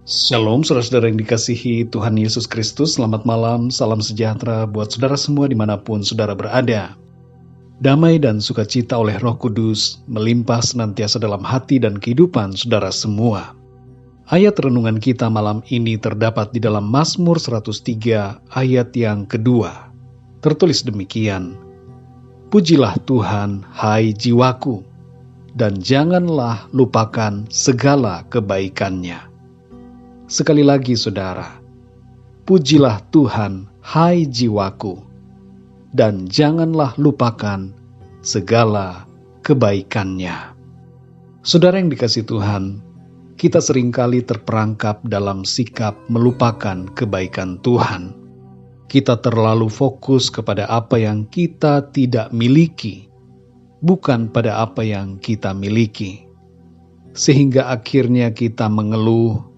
Shalom saudara-saudara yang dikasihi Tuhan Yesus Kristus. Selamat malam, salam sejahtera buat saudara semua dimanapun saudara berada. Damai dan sukacita oleh Roh Kudus melimpah senantiasa dalam hati dan kehidupan saudara semua. Ayat renungan kita malam ini terdapat di dalam Mazmur 103 ayat yang kedua. Tertulis demikian, Pujilah Tuhan, hai jiwaku, dan janganlah lupakan segala kebaikannya. Sekali lagi saudara, pujilah Tuhan, hai jiwaku, dan janganlah lupakan segala kebaikannya. Saudara yang dikasihi Tuhan, kita seringkali terperangkap dalam sikap melupakan kebaikan Tuhan. Kita terlalu fokus kepada apa yang kita tidak miliki, bukan pada apa yang kita miliki. Sehingga akhirnya kita mengeluh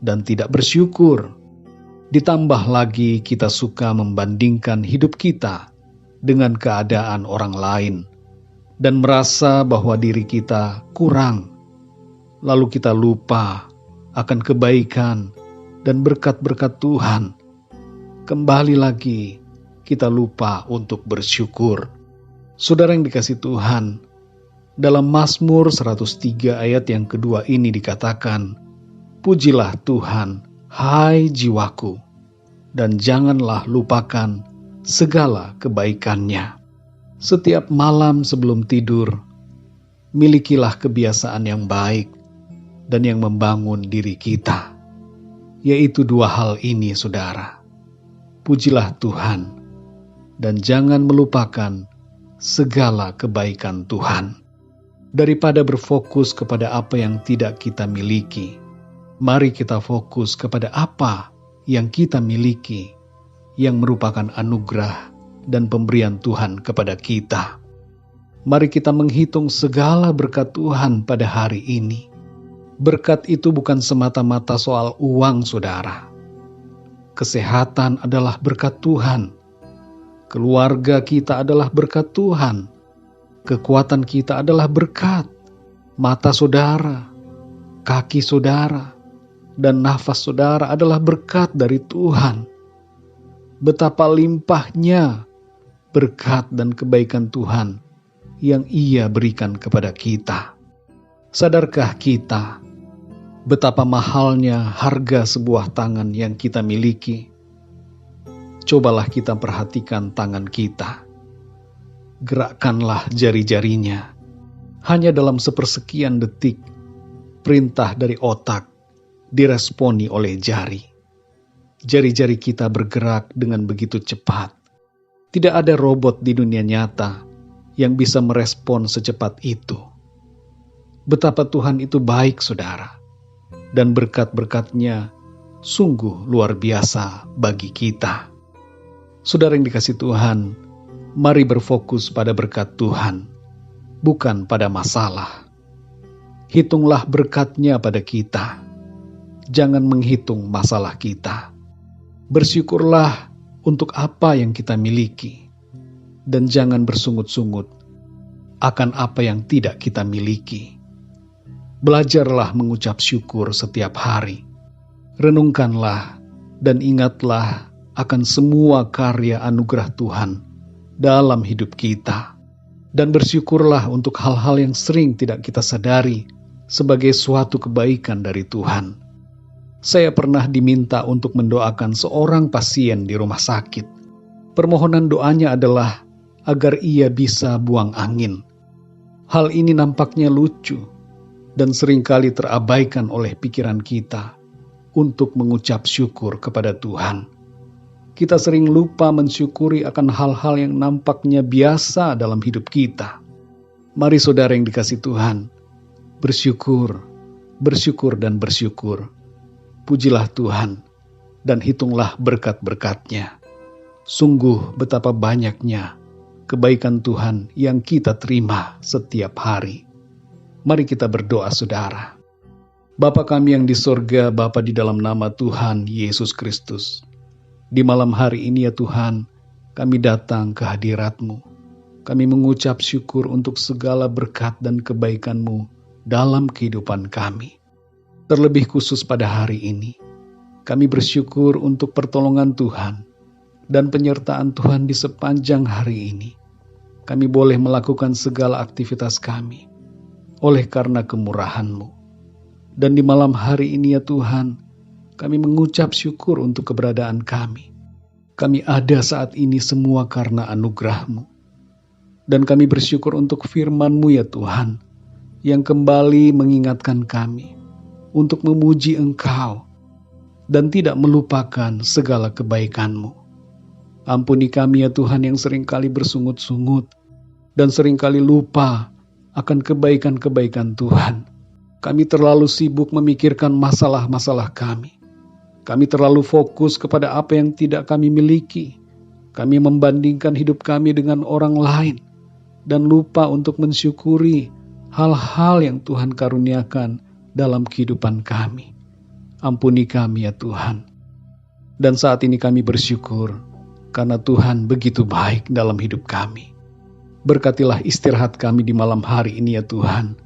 dan tidak bersyukur. Ditambah lagi kita suka membandingkan hidup kita dengan keadaan orang lain dan merasa bahwa diri kita kurang. Lalu kita lupa akan kebaikan dan berkat-berkat Tuhan. Kembali lagi kita lupa untuk bersyukur. Saudara yang dikasihi Tuhan, dalam Mazmur 103 ayat yang kedua ini dikatakan, Pujilah Tuhan, hai jiwaku, dan janganlah lupakan segala kebaikannya. Setiap malam sebelum tidur, milikilah kebiasaan yang baik dan yang membangun diri kita. Yaitu dua hal ini, saudara. Pujilah Tuhan, dan jangan melupakan segala kebaikan Tuhan. Daripada berfokus kepada apa yang tidak kita miliki, mari kita fokus kepada apa yang kita miliki, yang merupakan anugerah dan pemberian Tuhan kepada kita. Mari kita menghitung segala berkat Tuhan pada hari ini. Berkat itu bukan semata-mata soal uang, saudara. Kesehatan adalah berkat Tuhan. Keluarga kita adalah berkat Tuhan. Kekuatan kita adalah berkat. Mata saudara, kaki saudara, dan nafas saudara adalah berkat dari Tuhan. Betapa limpahnya berkat dan kebaikan Tuhan yang Ia berikan kepada kita. Sadarkah kita betapa mahalnya harga sebuah tangan yang kita miliki? Cobalah kita perhatikan tangan kita. Gerakkanlah jari-jarinya. Hanya dalam sepersekian detik, perintah dari otak diresponi oleh jari. Jari-jari kita bergerak dengan begitu cepat. Tidak ada robot di dunia nyata yang bisa merespon secepat itu. Betapa Tuhan itu baik, saudara. Dan berkat-berkat-Nya sungguh luar biasa bagi kita. Saudara yang dikasihi Tuhan, mari berfokus pada berkat Tuhan, bukan pada masalah. Hitunglah berkat-Nya pada kita. Jangan menghitung masalah kita. Bersyukurlah untuk apa yang kita miliki. Dan jangan bersungut-sungut akan apa yang tidak kita miliki. Belajarlah mengucap syukur setiap hari. Renungkanlah dan ingatlah akan semua karya anugerah Tuhan dalam hidup kita. Dan bersyukurlah untuk hal-hal yang sering tidak kita sadari sebagai suatu kebaikan dari Tuhan. Saya pernah diminta untuk mendoakan seorang pasien di rumah sakit. Permohonan doanya adalah agar ia bisa buang angin. Hal ini nampaknya lucu dan seringkali terabaikan oleh pikiran kita untuk mengucap syukur kepada Tuhan. Kita sering lupa mensyukuri akan hal-hal yang nampaknya biasa dalam hidup kita. Mari saudara yang dikasihi Tuhan, bersyukur, bersyukur dan bersyukur. Pujilah Tuhan dan hitunglah berkat-berkat-Nya. Sungguh betapa banyaknya kebaikan Tuhan yang kita terima setiap hari. Mari kita berdoa, saudara. Bapa kami yang di sorga, Bapa di dalam nama Tuhan Yesus Kristus. Di malam hari ini ya Tuhan, kami datang ke hadirat-Mu. Kami mengucap syukur untuk segala berkat dan kebaikan-Mu dalam kehidupan kami. Terlebih khusus pada hari ini, kami bersyukur untuk pertolongan Tuhan dan penyertaan Tuhan di sepanjang hari ini. Kami boleh melakukan segala aktivitas kami oleh karena kemurahan-Mu. Dan di malam hari ini ya Tuhan, kami mengucap syukur untuk keberadaan kami. Kami ada saat ini semua karena anugerah-Mu. Dan kami bersyukur untuk firman-Mu ya Tuhan, yang kembali mengingatkan kami untuk memuji Engkau dan tidak melupakan segala kebaikan-Mu. Ampuni kami ya Tuhan yang seringkali bersungut-sungut dan seringkali lupa akan kebaikan-kebaikan Tuhan. Kami terlalu sibuk memikirkan masalah-masalah kami. Kami terlalu fokus kepada apa yang tidak kami miliki. Kami membandingkan hidup kami dengan orang lain dan lupa untuk mensyukuri hal-hal yang Tuhan karuniakan dalam kehidupan kami. Ampuni kami ya Tuhan. Dan saat ini kami bersyukur karena Tuhan begitu baik dalam hidup kami. Berkatilah istirahat kami di malam hari ini ya Tuhan.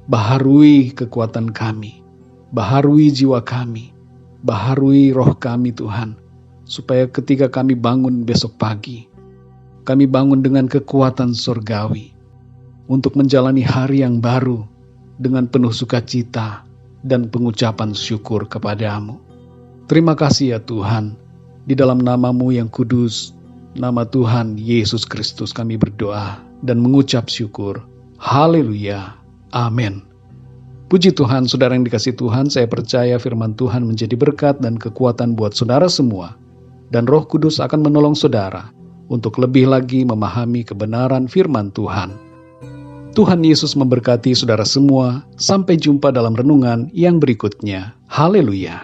Baharui kekuatan kami, baharui jiwa kami, baharui roh kami Tuhan, supaya ketika kami bangun besok pagi, kami bangun dengan kekuatan surgawi untuk menjalani hari yang baru dengan penuh sukacita dan pengucapan syukur kepadamu. Terima kasih ya Tuhan, di dalam nama-Mu yang kudus, nama Tuhan Yesus Kristus kami berdoa dan mengucap syukur. Haleluya. Amin. Puji Tuhan, saudara yang dikasihi Tuhan, saya percaya firman Tuhan menjadi berkat dan kekuatan buat saudara semua. Dan Roh Kudus akan menolong saudara untuk lebih lagi memahami kebenaran firman Tuhan. Tuhan Yesus memberkati saudara semua. Sampai jumpa dalam renungan yang berikutnya. Haleluya.